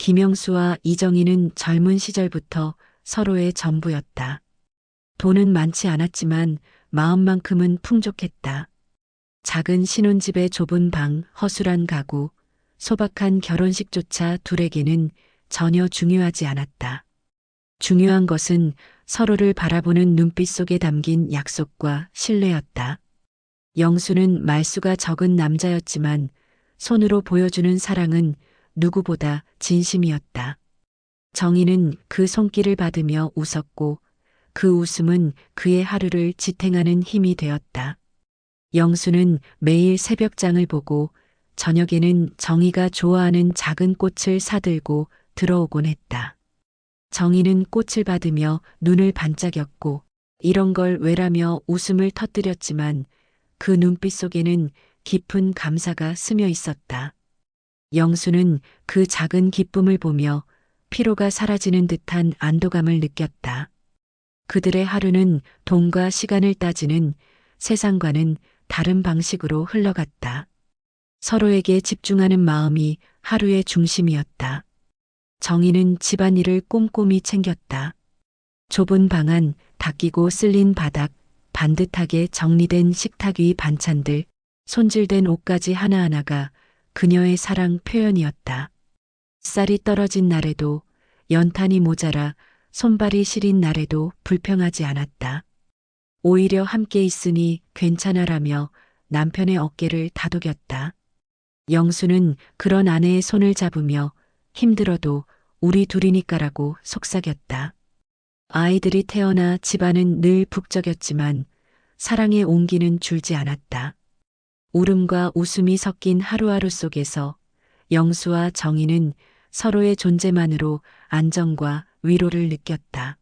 김영수와 이정희는 젊은 시절부터 서로의 전부였다. 돈은 많지 않았지만 마음만큼은 풍족했다. 작은 신혼집의 좁은 방, 허술한 가구, 소박한 결혼식조차 둘에게는 전혀 중요하지 않았다. 중요한 것은 서로를 바라보는 눈빛 속에 담긴 약속과 신뢰였다. 영수는 말수가 적은 남자였지만 손으로 보여주는 사랑은 누구보다 진심이었다. 정희는 그 손길을 받으며 웃었고 그 웃음은 그의 하루를 지탱하는 힘이 되었다. 영수는 매일 새벽장을 보고 저녁에는 정희가 좋아하는 작은 꽃을 사들고 들어오곤 했다. 정희는 꽃을 받으며 눈을 반짝였고 이런 걸 왜라며 웃음을 터뜨렸지만 그 눈빛 속에는 깊은 감사가 스며 있었다. 영수는 그 작은 기쁨을 보며 피로가 사라지는 듯한 안도감을 느꼈다. 그들의 하루는 돈과 시간을 따지는 세상과는 다른 방식으로 흘러갔다. 서로에게 집중하는 마음이 하루의 중심이었다. 정희는 집안일을 꼼꼼히 챙겼다. 좁은 방 안, 닦이고 쓸린 바닥, 반듯하게 정리된 식탁 위 반찬들, 손질된 옷까지 하나하나가 그녀의 사랑 표현이었다. 쌀이 떨어진 날에도, 연탄이 모자라 손발이 시린 날에도 불평하지 않았다. 오히려 함께 있으니 괜찮아라며 남편의 어깨를 다독였다. 영수는 그런 아내의 손을 잡으며 힘들어도 우리 둘이니까라고 속삭였다. 아이들이 태어나 집안은 늘 북적였지만 사랑의 온기는 줄지 않았다. 울음과 웃음이 섞인 하루하루 속에서 영수와 정희는 서로의 존재만으로 안정과 위로를 느꼈다.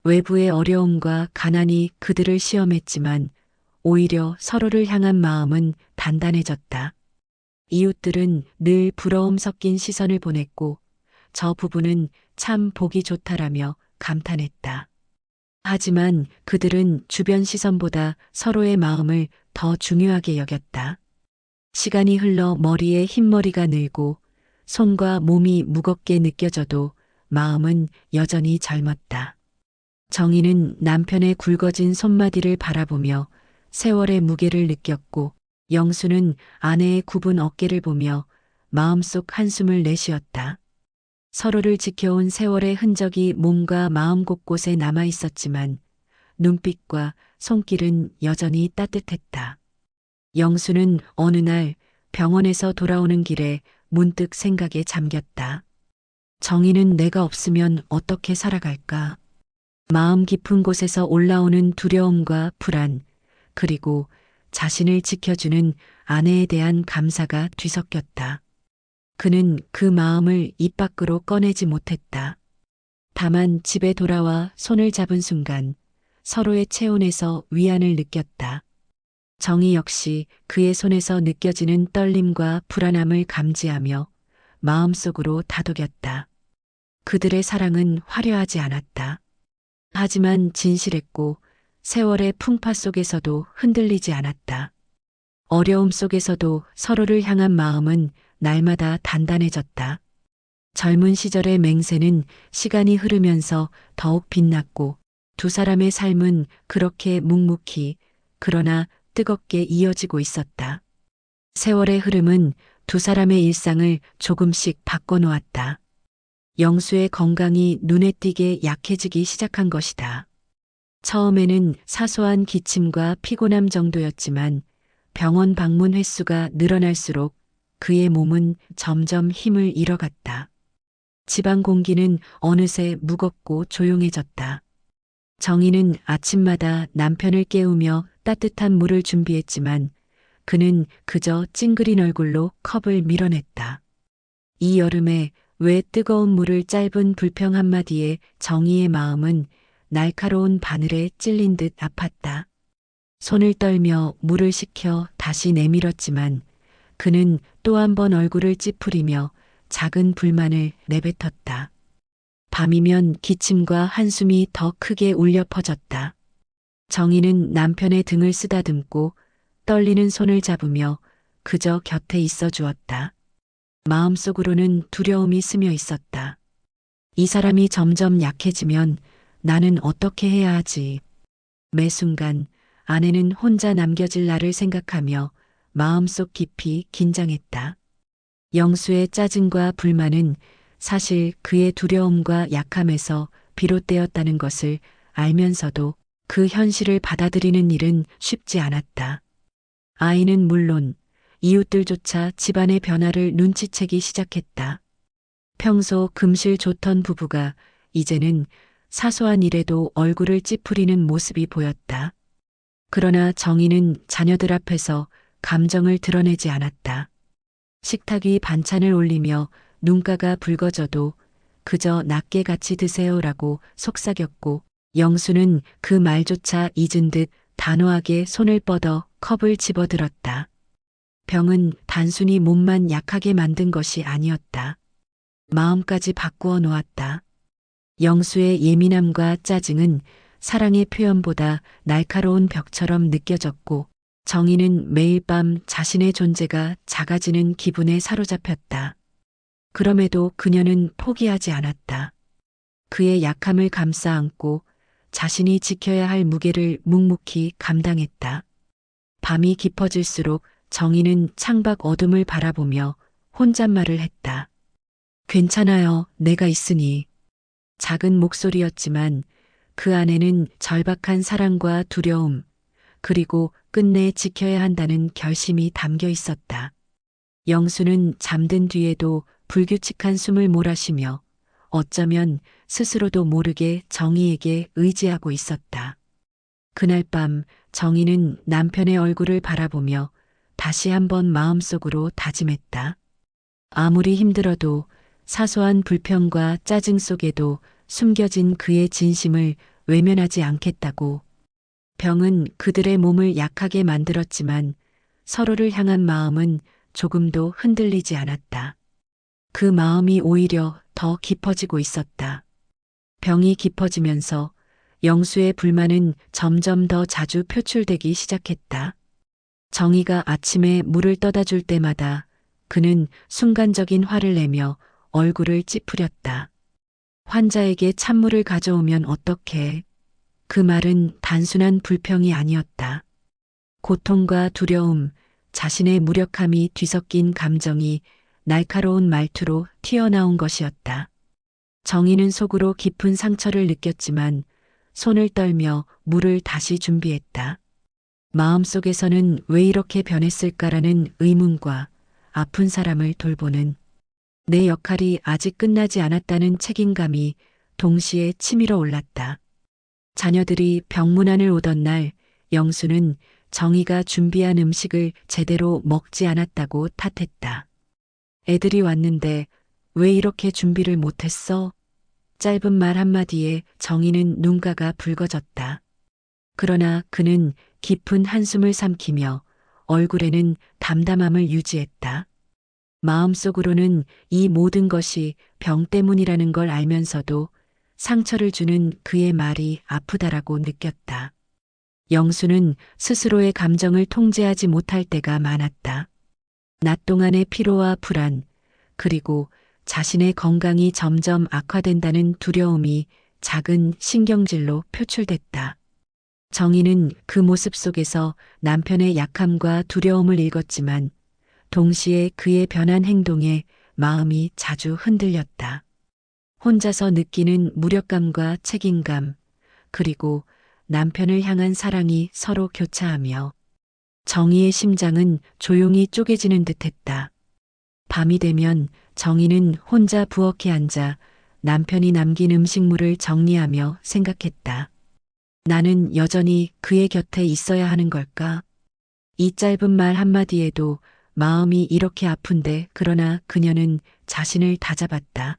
외부의 어려움과 가난이 그들을 시험했지만 오히려 서로를 향한 마음은 단단해졌다. 이웃들은 늘 부러움 섞인 시선을 보냈고 저 부부는 참 보기 좋다라며 감탄했다. 하지만 그들은 주변 시선보다 서로의 마음을 더 중요하게 여겼다. 시간이 흘러 머리에 흰머리가 늘고 손과 몸이 무겁게 느껴져도 마음은 여전히 젊었다. 정희는 남편의 굵어진 손마디를 바라보며 세월의 무게를 느꼈고 영수는 아내의 굽은 어깨를 보며 마음속 한숨을 내쉬었다. 서로를 지켜온 세월의 흔적이 몸과 마음 곳곳에 남아 있었지만 눈빛과 손길은 여전히 따뜻했다. 영수는 어느 날 병원에서 돌아오는 길에 문득 생각에 잠겼다. 정희는 내가 없으면 어떻게 살아갈까? 마음 깊은 곳에서 올라오는 두려움과 불안, 그리고 자신을 지켜주는 아내에 대한 감사가 뒤섞였다. 그는 그 마음을 입 밖으로 꺼내지 못했다. 다만 집에 돌아와 손을 잡은 순간 서로의 체온에서 위안을 느꼈다. 정희 역시 그의 손에서 느껴지는 떨림과 불안함을 감지하며 마음속으로 다독였다. 그들의 사랑은 화려하지 않았다. 하지만 진실했고 세월의 풍파 속에서도 흔들리지 않았다. 어려움 속에서도 서로를 향한 마음은 날마다 단단해졌다. 젊은 시절의 맹세는 시간이 흐르면서 더욱 빛났고 두 사람의 삶은 그렇게 묵묵히 그러나 뜨겁게 이어지고 있었다. 세월의 흐름은 두 사람의 일상을 조금씩 바꿔놓았다. 영수의 건강이 눈에 띄게 약해지기 시작한 것이다. 처음에는 사소한 기침과 피곤함 정도였지만 병원 방문 횟수가 늘어날수록 그의 몸은 점점 힘을 잃어갔다. 집안 공기는 어느새 무겁고 조용해졌다. 정희는 아침마다 남편을 깨우며 따뜻한 물을 준비했지만 그는 그저 찡그린 얼굴로 컵을 밀어냈다. 이 여름에 왜 뜨거운 물을 짧은 불평 한마디에 정희의 마음은 날카로운 바늘에 찔린 듯 아팠다. 손을 떨며 물을 식혀 다시 내밀었지만 그는 또 한 번 얼굴을 찌푸리며 작은 불만을 내뱉었다. 밤이면 기침과 한숨이 더 크게 울려 퍼졌다. 정희는 남편의 등을 쓰다듬고 떨리는 손을 잡으며 그저 곁에 있어 주었다. 마음속으로는 두려움이 스며 있었다. 이 사람이 점점 약해지면 나는 어떻게 해야 하지? 매 순간 아내는 혼자 남겨질 나를 생각하며 마음속 깊이 긴장했다. 영수의 짜증과 불만은 사실 그의 두려움과 약함에서 비롯되었다는 것을 알면서도 그 현실을 받아들이는 일은 쉽지 않았다. 아이는 물론 이웃들조차 집안의 변화를 눈치채기 시작했다. 평소 금실 좋던 부부가 이제는 사소한 일에도 얼굴을 찌푸리는 모습이 보였다. 그러나 정희는 자녀들 앞에서 감정을 드러내지 않았다. 식탁 위 반찬을 올리며 눈가가 붉어져도 그저 낮게 같이 드세요라고 속삭였고, 영수는 그 말조차 잊은 듯 단호하게 손을 뻗어 컵을 집어들었다. 병은 단순히 몸만 약하게 만든 것이 아니었다. 마음까지 바꾸어 놓았다. 영수의 예민함과 짜증은 사랑의 표현보다 날카로운 벽처럼 느껴졌고, 정희는 매일 밤 자신의 존재가 작아지는 기분에 사로잡혔다. 그럼에도 그녀는 포기하지 않았다. 그의 약함을 감싸 안고 자신이 지켜야 할 무게를 묵묵히 감당했다. 밤이 깊어질수록 정희는 창밖 어둠을 바라보며 혼잣말을 했다. 괜찮아요, 내가 있으니. 작은 목소리였지만 그 안에는 절박한 사랑과 두려움, 그리고 끝내 지켜야 한다는 결심이 담겨 있었다. 영수는 잠든 뒤에도 불규칙한 숨을 몰아쉬며 어쩌면 스스로도 모르게 정희에게 의지하고 있었다. 그날 밤 정희는 남편의 얼굴을 바라보며 다시 한번 마음속으로 다짐했다. 아무리 힘들어도 사소한 불평과 짜증 속에도 숨겨진 그의 진심을 외면하지 않겠다고. 병은 그들의 몸을 약하게 만들었지만 서로를 향한 마음은 조금도 흔들리지 않았다. 그 마음이 오히려 더 깊어지고 있었다. 병이 깊어지면서 영수의 불만은 점점 더 자주 표출되기 시작했다. 정희가 아침에 물을 떠다 줄 때마다 그는 순간적인 화를 내며 얼굴을 찌푸렸다. 환자에게 찬물을 가져오면 어떡해? 그 말은 단순한 불평이 아니었다. 고통과 두려움, 자신의 무력함이 뒤섞인 감정이 날카로운 말투로 튀어나온 것이었다. 정희는 속으로 깊은 상처를 느꼈지만 손을 떨며 물을 다시 준비했다. 마음속에서는 왜 이렇게 변했을까라는 의문과 아픈 사람을 돌보는 내 역할이 아직 끝나지 않았다는 책임감이 동시에 치밀어 올랐다. 자녀들이 병문안을 오던 날 영수는 정희가 준비한 음식을 제대로 먹지 않았다고 탓했다. 애들이 왔는데 왜 이렇게 준비를 못했어? 짧은 말 한마디에 정희는 눈가가 붉어졌다. 그러나 그는 깊은 한숨을 삼키며 얼굴에는 담담함을 유지했다. 마음속으로는 이 모든 것이 병 때문이라는 걸 알면서도 상처를 주는 그의 말이 아프다라고 느꼈다. 영수는 스스로의 감정을 통제하지 못할 때가 많았다. 낮 동안의 피로와 불안, 그리고 자신의 건강이 점점 악화된다는 두려움이 작은 신경질로 표출됐다. 정희는 그 모습 속에서 남편의 약함과 두려움을 읽었지만 동시에 그의 변한 행동에 마음이 자주 흔들렸다. 혼자서 느끼는 무력감과 책임감, 그리고 남편을 향한 사랑이 서로 교차하며 정희의 심장은 조용히 쪼개지는 듯했다. 밤이 되면 정희는 혼자 부엌에 앉아 남편이 남긴 음식물을 정리하며 생각했다. 나는 여전히 그의 곁에 있어야 하는 걸까? 이 짧은 말 한마디에도 마음이 이렇게 아픈데 그러나 그녀는 자신을 다잡았다.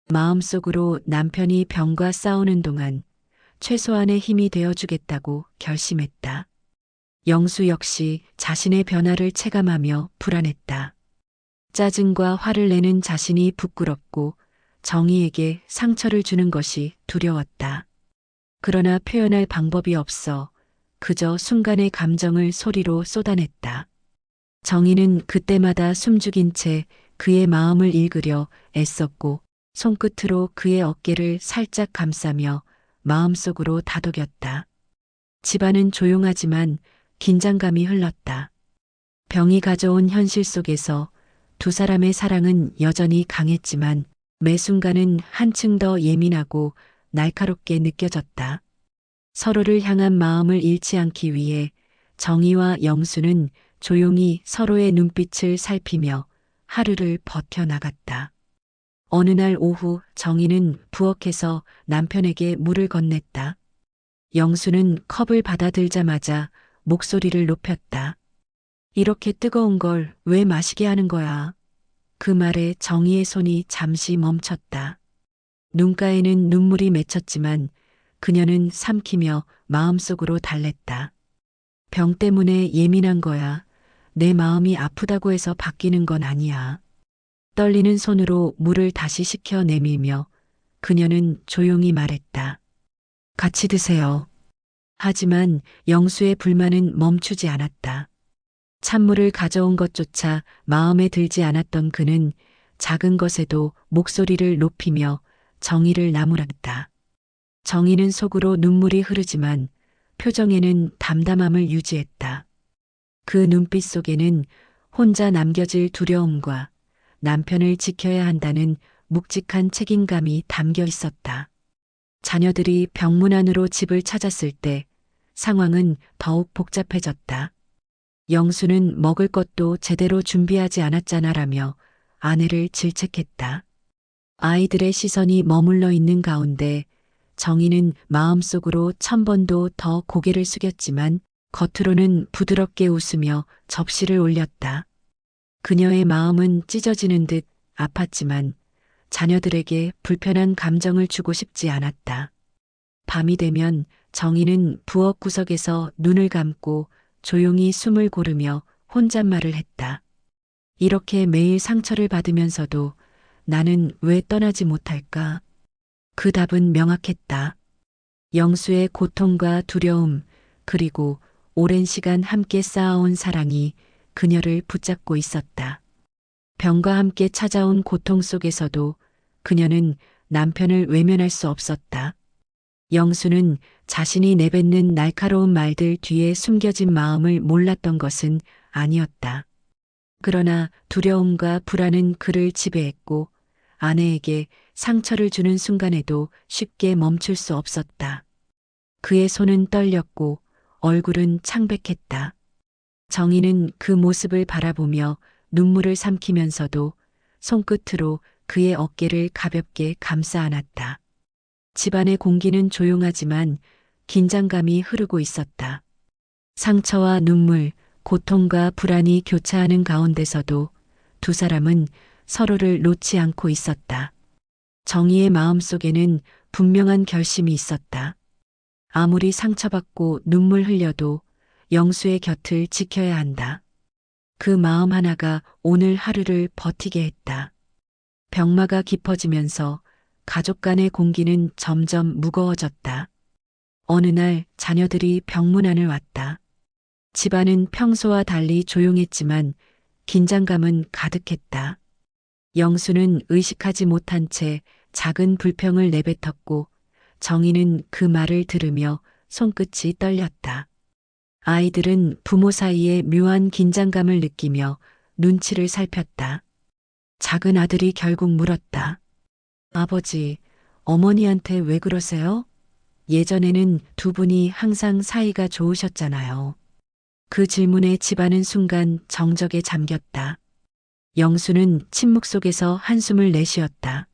마음속으로 남편이 병과 싸우는 동안 최소한의 힘이 되어주겠다고 결심했다. 영수 역시 자신의 변화를 체감하며 불안했다. 짜증과 화를 내는 자신이 부끄럽고 정희에게 상처를 주는 것이 두려웠다. 그러나 표현할 방법이 없어 그저 순간의 감정을 소리로 쏟아냈다. 정희는 그때마다 숨죽인 채 그의 마음을 읽으려 애썼고 손끝으로 그의 어깨를 살짝 감싸며 마음속으로 다독였다. 집안은 조용하지만 긴장감이 흘렀다. 병이 가져온 현실 속에서 두 사람의 사랑은 여전히 강했지만 매 순간은 한층 더 예민하고 날카롭게 느껴졌다. 서로를 향한 마음을 잃지 않기 위해 정희와 영수는 조용히 서로의 눈빛을 살피며 하루를 버텨나갔다. 어느 날 오후 정희는 부엌에서 남편에게 물을 건넸다. 영수는 컵을 받아들자마자 목소리를 높였다. 이렇게 뜨거운 걸 왜 마시게 하는 거야? 그 말에 정희의 손이 잠시 멈췄다. 눈가에는 눈물이 맺혔지만 그녀는 삼키며 마음속으로 달랬다. 병 때문에 예민한 거야. 내 마음이 아프다고 해서 바뀌는 건 아니야. 떨리는 손으로 물을 다시 식혀 내밀며 그녀는 조용히 말했다. 같이 드세요. 하지만 영수의 불만은 멈추지 않았다. 찬물을 가져온 것조차 마음에 들지 않았던 그는 작은 것에도 목소리를 높이며 정의를 나무랐다. 정의는 속으로 눈물이 흐르지만 표정에는 담담함을 유지했다. 그 눈빛 속에는 혼자 남겨질 두려움과 남편을 지켜야 한다는 묵직한 책임감이 담겨 있었다. 자녀들이 병문 안으로 집을 찾았을 때 상황은 더욱 복잡해졌다. 영수는 먹을 것도 제대로 준비하지 않았잖아라며 아내를 질책했다. 아이들의 시선이 머물러 있는 가운데 정희는 마음속으로 1000번도 더 고개를 숙였지만 겉으로는 부드럽게 웃으며 접시를 올렸다. 그녀의 마음은 찢어지는 듯 아팠지만 자녀들에게 불편한 감정을 주고 싶지 않았다. 밤이 되면 정희는 부엌 구석에서 눈을 감고 조용히 숨을 고르며 혼잣말을 했다. 이렇게 매일 상처를 받으면서도 나는 왜 떠나지 못할까? 그 답은 명확했다. 영수의 고통과 두려움, 그리고 오랜 시간 함께 쌓아온 사랑이 그녀를 붙잡고 있었다. 병과 함께 찾아온 고통 속에서도 그녀는 남편을 외면할 수 없었다. 영수는 자신이 내뱉는 날카로운 말들 뒤에 숨겨진 마음을 몰랐던 것은 아니었다. 그러나 두려움과 불안은 그를 지배했고 아내에게 상처를 주는 순간에도 쉽게 멈출 수 없었다. 그의 손은 떨렸고 얼굴은 창백했다. 정희는 그 모습을 바라보며 눈물을 삼키면서도 손끝으로 그의 어깨를 가볍게 감싸 안았다. 집안의 공기는 조용하지만 긴장감이 흐르고 있었다. 상처와 눈물, 고통과 불안이 교차하는 가운데서도 두 사람은 서로를 놓지 않고 있었다. 정희의 마음속에는 분명한 결심이 있었다. 아무리 상처받고 눈물 흘려도 영수의 곁을 지켜야 한다. 그 마음 하나가 오늘 하루를 버티게 했다. 병마가 깊어지면서 가족 간의 공기는 점점 무거워졌다. 어느 날 자녀들이 병문안을 왔다. 집안은 평소와 달리 조용했지만 긴장감은 가득했다. 영수는 의식하지 못한 채 작은 불평을 내뱉었고 정희는 그 말을 들으며 손끝이 떨렸다. 아이들은 부모 사이에 묘한 긴장감을 느끼며 눈치를 살폈다. 작은 아들이 결국 물었다. 아버지, 어머니한테 왜 그러세요? 예전에는 두 분이 항상 사이가 좋으셨잖아요. 그 질문에 집안은 순간 정적에 잠겼다. 영수는 침묵 속에서 한숨을 내쉬었다.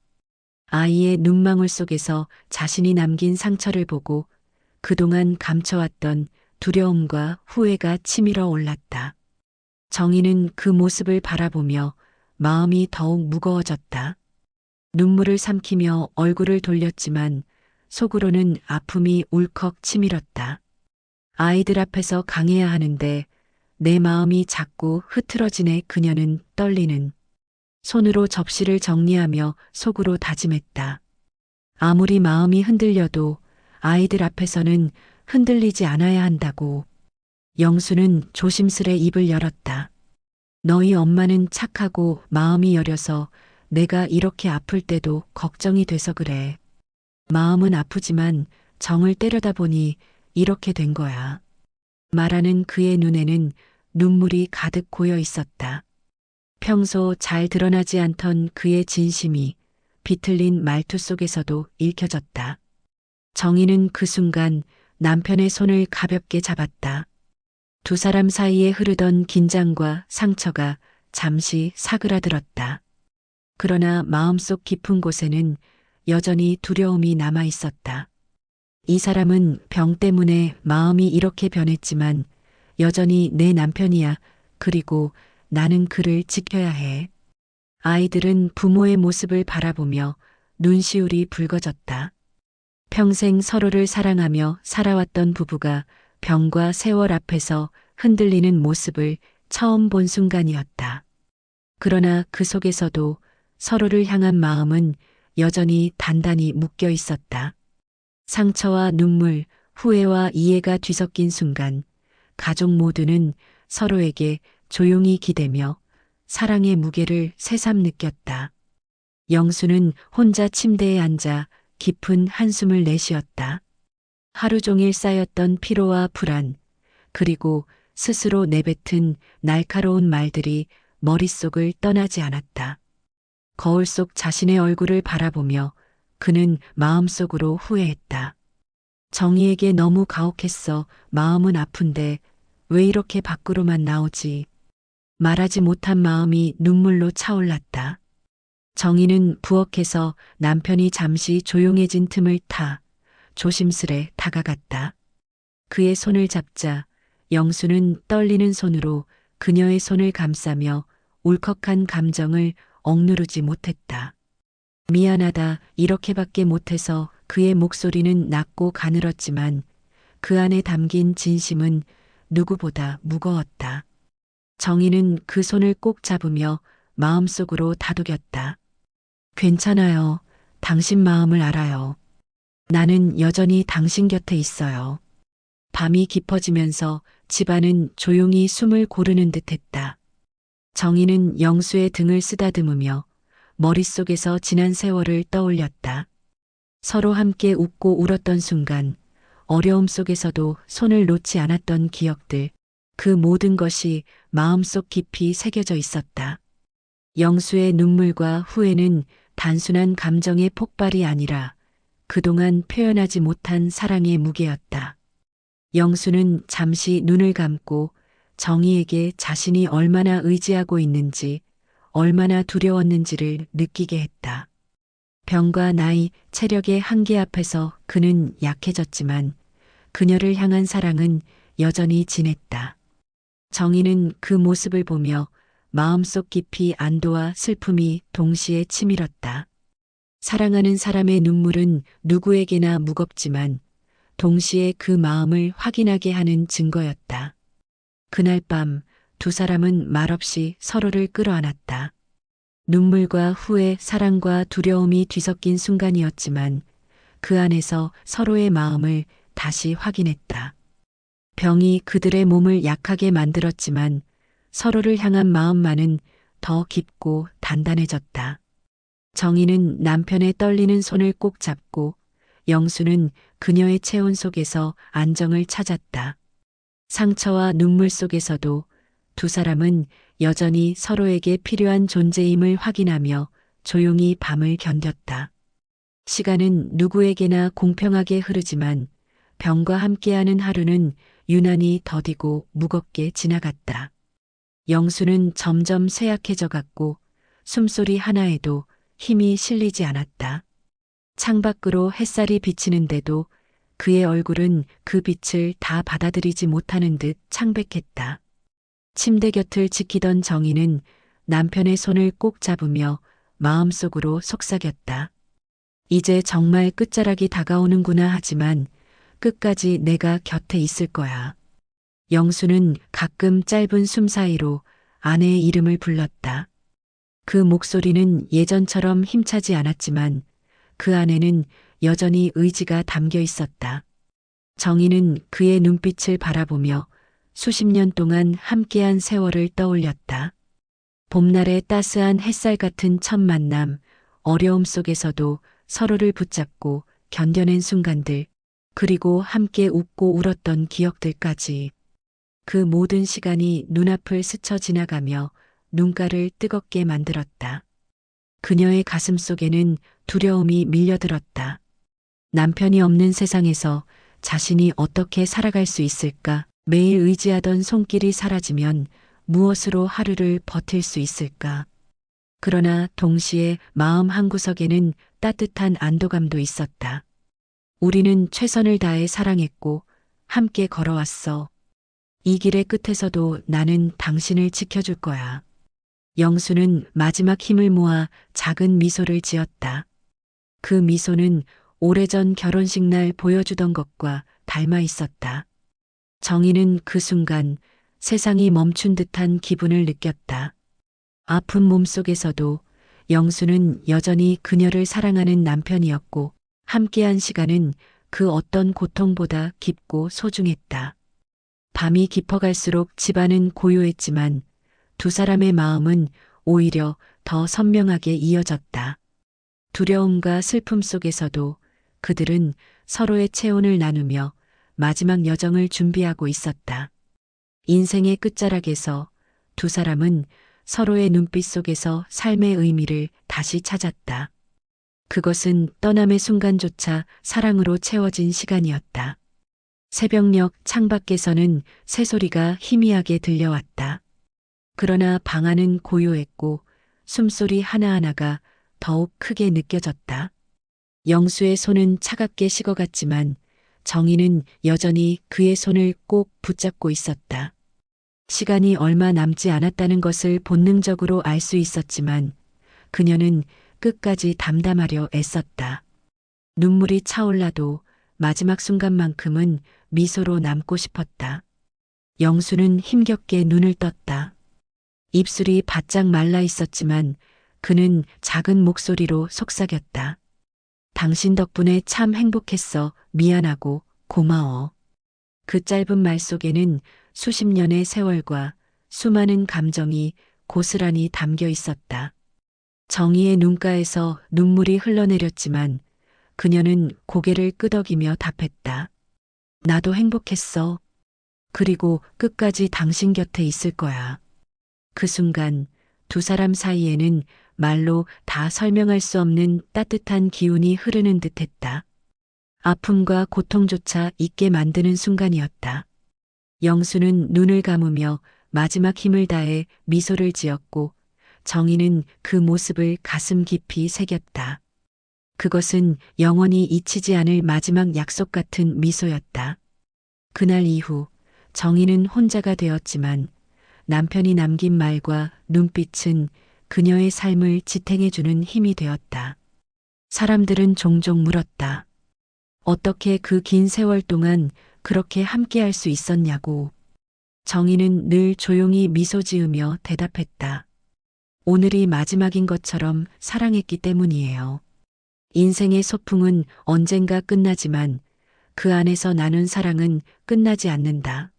아이의 눈망울 속에서 자신이 남긴 상처를 보고 그동안 감춰왔던 두려움과 후회가 치밀어 올랐다. 정희는 그 모습을 바라보며 마음이 더욱 무거워졌다. 눈물을 삼키며 얼굴을 돌렸지만 속으로는 아픔이 울컥 치밀었다. 아이들 앞에서 강해야 하는데 내 마음이 자꾸 흐트러지네. 그녀는 떨리는 손으로 접시를 정리하며 속으로 다짐했다. 아무리 마음이 흔들려도 아이들 앞에서는 흔들리지 않아야 한다고. 영수는 조심스레 입을 열었다. 너희 엄마는 착하고 마음이 여려서 내가 이렇게 아플 때도 걱정이 돼서 그래. 마음은 아프지만 정을 때려다 보니 이렇게 된 거야. 말하는 그의 눈에는 눈물이 가득 고여 있었다. 평소 잘 드러나지 않던 그의 진심이 비틀린 말투 속에서도 읽혀졌다. 정희는 그 순간 남편의 손을 가볍게 잡았다. 두 사람 사이에 흐르던 긴장과 상처가 잠시 사그라들었다. 그러나 마음속 깊은 곳에는 여전히 두려움이 남아 있었다. 이 사람은 병 때문에 마음이 이렇게 변했지만 여전히 내 남편이야. 그리고 나는 그를 지켜야 해. 아이들은 부모의 모습을 바라보며 눈시울이 붉어졌다. 평생 서로를 사랑하며 살아왔던 부부가 병과 세월 앞에서 흔들리는 모습을 처음 본 순간이었다. 그러나 그 속에서도 서로를 향한 마음은 여전히 단단히 묶여 있었다. 상처와 눈물, 후회와 이해가 뒤섞인 순간 가족 모두는 서로에게 조용히 기대며 사랑의 무게를 새삼 느꼈다. 영수는 혼자 침대에 앉아 깊은 한숨을 내쉬었다. 하루 종일 쌓였던 피로와 불안, 그리고 스스로 내뱉은 날카로운 말들이 머릿속을 떠나지 않았다. 거울 속 자신의 얼굴을 바라보며 그는 마음속으로 후회했다. 정희에게 너무 가혹했어. 마음은 아픈데 왜 이렇게 밖으로만 나오지? 말하지 못한 마음이 눈물로 차올랐다. 정희는 부엌에서 남편이 잠시 조용해진 틈을 타 조심스레 다가갔다. 그의 손을 잡자 영수는 떨리는 손으로 그녀의 손을 감싸며 울컥한 감정을 억누르지 못했다. 미안하다. 이렇게밖에 못해서. 그의 목소리는 낮고 가늘었지만 그 안에 담긴 진심은 누구보다 무거웠다. 정희는 그 손을 꼭 잡으며 마음속으로 다독였다. 괜찮아요. 당신 마음을 알아요. 나는 여전히 당신 곁에 있어요. 밤이 깊어지면서 집안은 조용히 숨을 고르는 듯했다. 정희는 영수의 등을 쓰다듬으며 머릿속에서 지난 세월을 떠올렸다. 서로 함께 웃고 울었던 순간, 어려움 속에서도 손을 놓지 않았던 기억들, 그 모든 것이 마음속 깊이 새겨져 있었다. 영수의 눈물과 후회는 단순한 감정의 폭발이 아니라 그동안 표현하지 못한 사랑의 무게였다. 영수는 잠시 눈을 감고 정희에게 자신이 얼마나 의지하고 있는지, 얼마나 두려웠는지를 느끼게 했다. 병과 나이, 체력의 한계 앞에서 그는 약해졌지만 그녀를 향한 사랑은 여전히 진했다. 정희는 그 모습을 보며 마음속 깊이 안도와 슬픔이 동시에 치밀었다. 사랑하는 사람의 눈물은 누구에게나 무겁지만 동시에 그 마음을 확인하게 하는 증거였다. 그날 밤 두 사람은 말없이 서로를 끌어안았다. 눈물과 후회, 사랑과 두려움이 뒤섞인 순간이었지만 그 안에서 서로의 마음을 다시 확인했다. 병이 그들의 몸을 약하게 만들었지만 서로를 향한 마음만은 더 깊고 단단해졌다. 정희는 남편의 떨리는 손을 꼭 잡고 영수는 그녀의 체온 속에서 안정을 찾았다. 상처와 눈물 속에서도 두 사람은 여전히 서로에게 필요한 존재임을 확인하며 조용히 밤을 견뎠다. 시간은 누구에게나 공평하게 흐르지만 병과 함께하는 하루는 유난히 더디고 무겁게 지나갔다. 영수는 점점 쇠약해져 갔고 숨소리 하나에도 힘이 실리지 않았다. 창밖으로 햇살이 비치는데도 그의 얼굴은 그 빛을 다 받아들이지 못하는 듯 창백했다. 침대 곁을 지키던 정희는 남편의 손을 꼭 잡으며 마음속으로 속삭였다. 이제 정말 끝자락이 다가오는구나. 하지만 끝까지 내가 곁에 있을 거야. 영수는 가끔 짧은 숨 사이로 아내의 이름을 불렀다. 그 목소리는 예전처럼 힘차지 않았지만 그 안에는 여전히 의지가 담겨 있었다. 정희는 그의 눈빛을 바라보며 수십 년 동안 함께한 세월을 떠올렸다. 봄날의 따스한 햇살 같은 첫 만남, 어려움 속에서도 서로를 붙잡고 견뎌낸 순간들, 그리고 함께 웃고 울었던 기억들까지. 그 모든 시간이 눈앞을 스쳐 지나가며 눈가를 뜨겁게 만들었다. 그녀의 가슴 속에는 두려움이 밀려들었다. 남편이 없는 세상에서 자신이 어떻게 살아갈 수 있을까? 매일 의지하던 손길이 사라지면 무엇으로 하루를 버틸 수 있을까? 그러나 동시에 마음 한구석에는 따뜻한 안도감도 있었다. 우리는 최선을 다해 사랑했고 함께 걸어왔어. 이 길의 끝에서도 나는 당신을 지켜줄 거야. 영수는 마지막 힘을 모아 작은 미소를 지었다. 그 미소는 오래전 결혼식 날 보여주던 것과 닮아 있었다. 정희는 그 순간 세상이 멈춘 듯한 기분을 느꼈다. 아픈 몸속에서도 영수는 여전히 그녀를 사랑하는 남편이었고 함께한 시간은 그 어떤 고통보다 깊고 소중했다. 밤이 깊어갈수록 집안은 고요했지만 두 사람의 마음은 오히려 더 선명하게 이어졌다. 두려움과 슬픔 속에서도 그들은 서로의 체온을 나누며 마지막 여정을 준비하고 있었다. 인생의 끝자락에서 두 사람은 서로의 눈빛 속에서 삶의 의미를 다시 찾았다. 그것은 떠남의 순간조차 사랑으로 채워진 시간이었다. 새벽녘 창밖에서는 새소리가 희미하게 들려왔다. 그러나 방 안은 고요했고 숨소리 하나하나가 더욱 크게 느껴졌다. 영수의 손은 차갑게 식어갔지만 정희는 여전히 그의 손을 꼭 붙잡고 있었다. 시간이 얼마 남지 않았다는 것을 본능적으로 알 수 있었지만 그녀는 끝까지 담담하려 애썼다. 눈물이 차올라도 마지막 순간만큼은 미소로 남고 싶었다. 영수는 힘겹게 눈을 떴다. 입술이 바짝 말라 있었지만 그는 작은 목소리로 속삭였다. 당신 덕분에 참 행복했어. 미안하고 고마워. 그 짧은 말 속에는 수십 년의 세월과 수많은 감정이 고스란히 담겨 있었다. 정희의 눈가에서 눈물이 흘러내렸지만 그녀는 고개를 끄덕이며 답했다. 나도 행복했어. 그리고 끝까지 당신 곁에 있을 거야. 그 순간 두 사람 사이에는 말로 다 설명할 수 없는 따뜻한 기운이 흐르는 듯했다. 아픔과 고통조차 잊게 만드는 순간이었다. 영수는 눈을 감으며 마지막 힘을 다해 미소를 지었고 정희는 그 모습을 가슴 깊이 새겼다. 그것은 영원히 잊히지 않을 마지막 약속 같은 미소였다. 그날 이후 정희는 혼자가 되었지만 남편이 남긴 말과 눈빛은 그녀의 삶을 지탱해주는 힘이 되었다. 사람들은 종종 물었다. 어떻게 그 긴 세월 동안 그렇게 함께할 수 있었냐고. 정희는 늘 조용히 미소 지으며 대답했다. 오늘이 마지막인 것처럼 사랑했기 때문이에요. 인생의 소풍은 언젠가 끝나지만 그 안에서 나눈 사랑은 끝나지 않는다.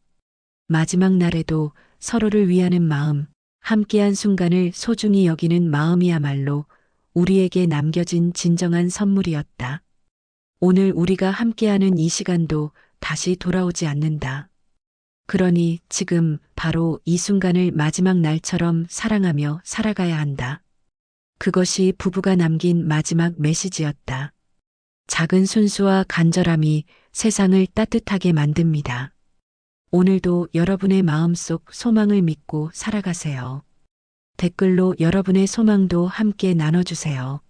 마지막 날에도 서로를 위하는 마음, 함께한 순간을 소중히 여기는 마음이야말로 우리에게 남겨진 진정한 선물이었다. 오늘 우리가 함께하는 이 시간도 다시 돌아오지 않는다. 그러니 지금 바로 이 순간을 마지막 날처럼 사랑하며 살아가야 한다. 그것이 부부가 남긴 마지막 메시지였다. 작은 순수와 간절함이 세상을 따뜻하게 만듭니다. 오늘도 여러분의 마음속 소망을 믿고 살아가세요. 댓글로 여러분의 소망도 함께 나눠주세요.